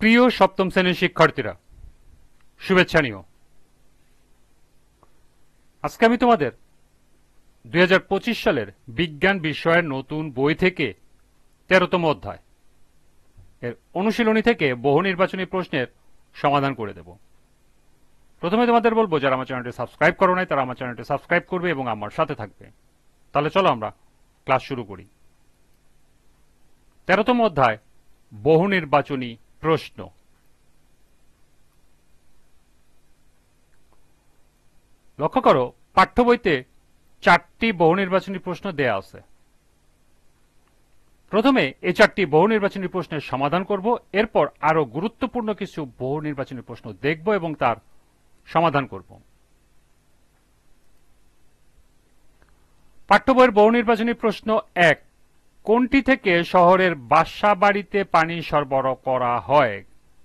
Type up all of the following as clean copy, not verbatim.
প্রিয় সপ্তম শ্রেণীর শিক্ষার্থীরা, শুভেচ্ছা নিও। আজকে আমি তোমাদের 2025 সালের বিজ্ঞান বিষয়ের নতুন বই থেকে 13তম অধ্যায় এর অনুশীলনী থেকে বহু নির্বাচনী প্রশ্নের সমাধান করে দেব। প্রথমে তোমাদের বলবো, যারা আমার চ্যানেলটি সাবস্ক্রাইব করো নাই তারা আমার চ্যানেলটি সাবস্ক্রাইব করবে এবং আমার সাথে থাকবে। তাহলে চলো আমরা ক্লাস শুরু করি। 13তম অধ্যায় বহু নির্বাচনী প্রশ্ন। লক্ষ্য করো, পাঠ্য বইতে 4টি বহু নির্বাচনী প্রশ্ন দেয়া আছে। প্রথমে এই 4টি বহু নির্বাচনী প্রশ্নের সমাধান করব, এরপর আরো গুরুত্বপূর্ণ কিছু বহু নির্বাচনী প্রশ্ন দেখব এবং তার সমাধান করব। পাঠ্য বইয়ের বহু নির্বাচনী প্রশ্ন 1, কোনটি থেকে শহরের বাসা বাড়িতে পানি সরবরাহ করা হয়?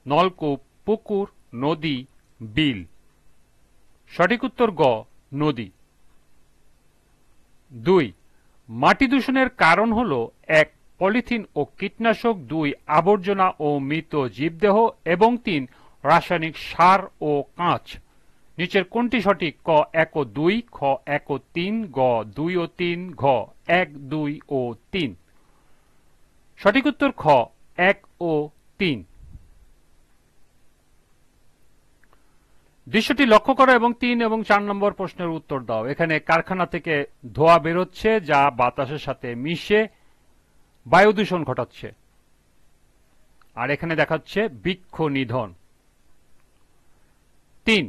নলকূপ, পুকুর, নদী, বিল। সঠিক উত্তর গ, নদী। 2, মাটি দূষণের কারণ হল 1, পলিথিন ও কীটনাশক, 2, আবর্জনা ও মৃত জীবদেহ এবং 3, রাসায়নিক সার ও কাঁচ। নিচের কোনটি সঠিক? ক 1 ও 2, খ 1 ও 3, গ 2 ও 3, ঘ 1, 2 ও 3। সঠিক উত্তর খ 1 ও 3। দৃশ্যটি লক্ষ্য করো এবং 3 এবং 4 নম্বর প্রশ্নের উত্তর দাও। এখানে কারখানা থেকে ধোঁয়া বেরোচ্ছে যা বাতাসের সাথে মিশে বায়ু দূষণ ঘটাচ্ছে, আর এখানে দেখাচ্ছে বৃক্ষ নিধন। 3,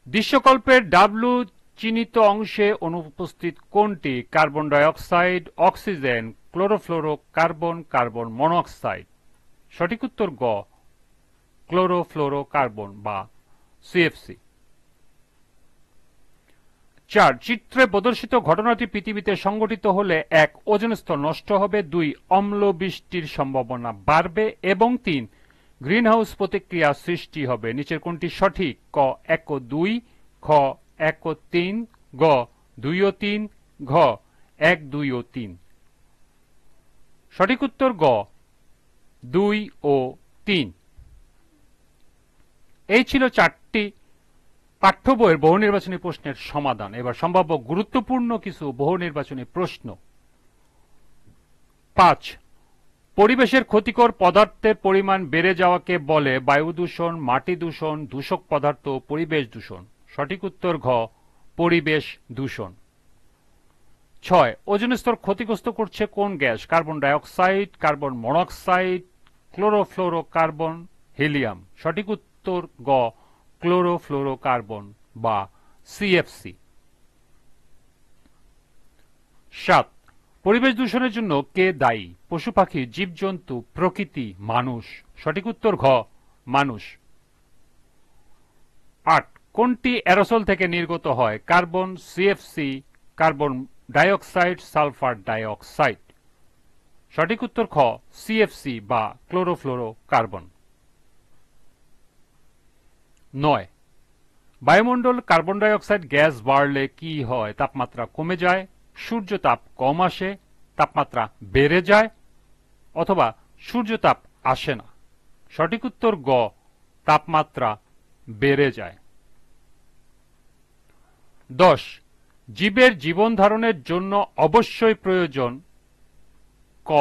দৃশ্যকল্পের ডাব্লু চিহ্নিত অংশে অনুপস্থিত কোনটি? Carbon dioxide, oxygen, chlorofluorocarbon, carbon monoxide. সঠিক উত্তর গ, ক্লোরোফ্লোরো কার্বন বা সিএফসি। 4, চিত্রে প্রদর্শিত ঘটনাটি পৃথিবীতে সংঘটিত হলে 1, ওজোন স্তর নষ্ট হবে, 2, অম্ল বৃষ্টির সম্ভাবনা বাড়বে এবং 3, গ্রিনহাউস প্রতিক্রিয়া সৃষ্টি হবে। নিচের কোনটি সঠিক? ক 1 ও 2, খ 1 ও 3, গ 2 ও 3, ঘ 1, 2 ও 3। সঠিক উত্তর গ, 2 ও 3। এই ছিল 4টি পাঠ্য বইয়ের বহু নির্বাচনী প্রশ্নের সমাধান। এবার সম্ভাব্য গুরুত্বপূর্ণ কিছু বহু নির্বাচনী প্রশ্ন। 5, পরিবেশের ক্ষতিকর পদার্থের পরিমাণ বেড়ে যাওয়াকে বলে বায়ু দূষণ, মাটি দূষণ, দূষক পদার্থ, পরিবেশ দূষণ। সঠিক উত্তর ঘ, পরিবেশ দূষণ। 6, ওজোন স্তর ক্ষতিগ্রস্ত করছে কোন gas? Carbon dioxide, carbon monoxide, chlorofluorocarbon, helium. সঠিক উত্তর গ, ক্লোরোফ্লোরো কার্বন বা সিএফসি। 7, পরিবেশ দূষণের জন্য কে দায়ী? পশু পাখি, জীবজন্তু, প্রকৃতি, মানুষ। সঠিক উত্তর ঘ, মানুষ। 8, কোনটি অ্যারোসল থেকে নির্গত হয়? Carbon, CFC, carbon dioxide, sulphur dioxide. সঠিক উত্তর খ, সিএফসি বা ক্লোরোফ্লোরো কার্বন। 9, বায়ুমণ্ডল কার্বন ডাইঅক্সাইড গ্যাস বাড়লে কি হয়? তাপমাত্রা কমে যায়, সূর্য তাপ কম আসে, তাপমাত্রা বেড়ে যায়, অথবা সূর্য তাপ আসে না। সঠিক উত্তর গ, তাপমাত্রা বেড়ে যায়। 10, জীবের জীবন ধারণের জন্য অবশ্যই প্রয়োজন ক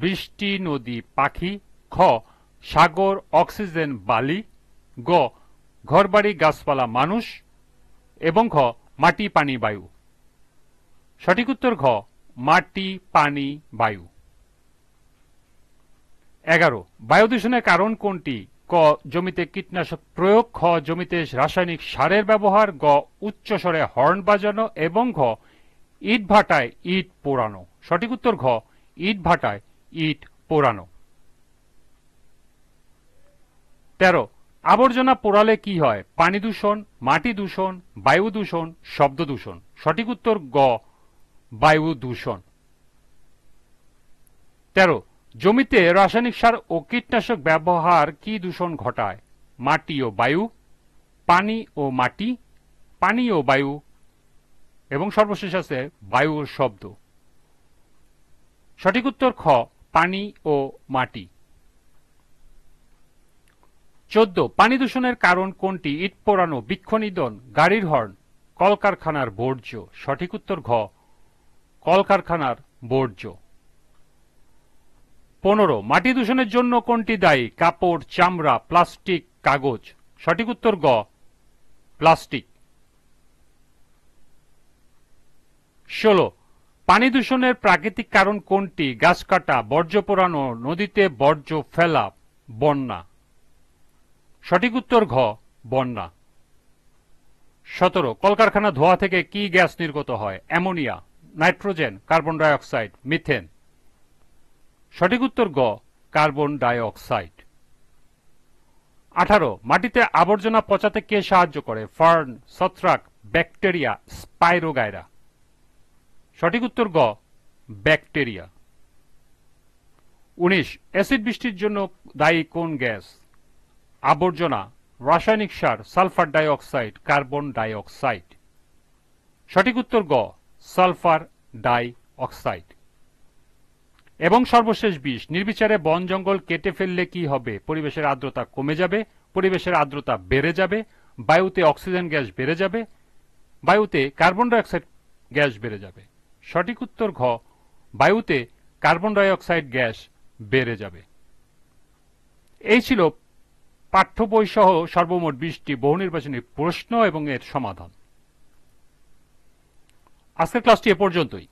বৃষ্টি, নদী, পাখি, খ সাগর, অক্সিজেন, বালি, গ ঘরবাড়ি, গাছপালা, মানুষ, এবং ঘ মাটি, পানি, বায়ু। সঠিক উত্তর ঘ, মাটি, পানি, বায়ু। 11, বায়ু দূষণের কারণ কোনটি? ক জমিতে কীটনাশক প্রয়োগ, খ জমিতে রাসায়নিক সারের ব্যবহার, গ উচ্চস্বরে হর্ন বাজানো, এবং ঘ ইট ভাটায় ইট পোড়ানো। সঠিক উত্তর ঘ, ইট ভাটায় ইট পোড়ানো। 13, আবর্জনা পোড়ালে কি হয়? পানি দূষণ, মাটি দূষণ, বায়ু দূষণ, শব্দ দূষণ। সঠিক উত্তর গ, বায়ু দূষণ। 13, জমিতে রাসায়নিক সার ও কীটনাশক ব্যবহার কি দূষণ ঘটায়? মাটি ও বায়ু, পানি ও মাটি, পানি ও বায়ু, এবং সর্বশেষ আছে বায়ু ও শব্দ। সঠিক উত্তর খ, পানি ও মাটি। 14 পানি দূষণের কারণ কোনটি? ইট পোড়ানো, বৃক্ষ নিধন, গাড়ির হর্ন, কলকারখানার বর্জ্য। সঠিক উত্তর ঘ, কলকারখানার বর্জ্য। 15 মাটি দূষণের জন্য কোনটি দায়ী? কাপড়, চামড়া, প্লাস্টিক, কাগজ। সঠিক উত্তর গ, প্লাস্টিক। 16 পানি দূষণের প্রাকৃতিক কারণ কোনটি? গাছ কাটা, বর্জ্য পোড়ানো, নদীতে বর্জ্য ফেলা, বন্যা। সঠিক উত্তর ঘ, বন্যা। 17 কলকারখানা ধোঁয়া থেকে কি গ্যাস নির্গত হয়? Ammonia, nitrogen, carbon die oxide, methane. সঠিক উত্তর গ, কার্বন ডাই অক্সাইড। 18 মাটিতে আবর্জনা পচাতে কে সাহায্য করে? ফার্ন, ছত্রাক, ব্যাকটেরিয়া, স্পাইরোগাইরা। সঠিক উত্তর গ, ব্যাকটেরিয়া। 19 অ্যাসিড বৃষ্টির জন্য দায়ী কোন গ্যাস? আবর্জনা, রাসায়নিক সার, sulphur die oxide, carbon die oxide. সঠিক উত্তর গ, সালফার ডাই অক্সাইড। এবং সর্বশেষ 20 নির্বিচারে বন জঙ্গল কেটে ফেললে কি হবে? পরিবেশের আর্দ্রতা কমে যাবে, পরিবেশের আর্দ্রতা বেড়ে যাবে, বায়ুতে অক্সিজেন গ্যাস বেড়ে যাবে, বায়ুতে কার্বন ডাই অক্সাইড গ্যাস বেড়ে যাবে। সঠিক উত্তর ঘ, বায়ুতে কার্বন ডাই অক্সাইড গ্যাস বেড়ে যাবে। এই ছিল পাঠ্য বই সহ সর্বমোট 20টি বহুনির্বাচনী প্রশ্ন এবং এর সমাধান। আজকের ক্লাসটি এ পর্যন্তই।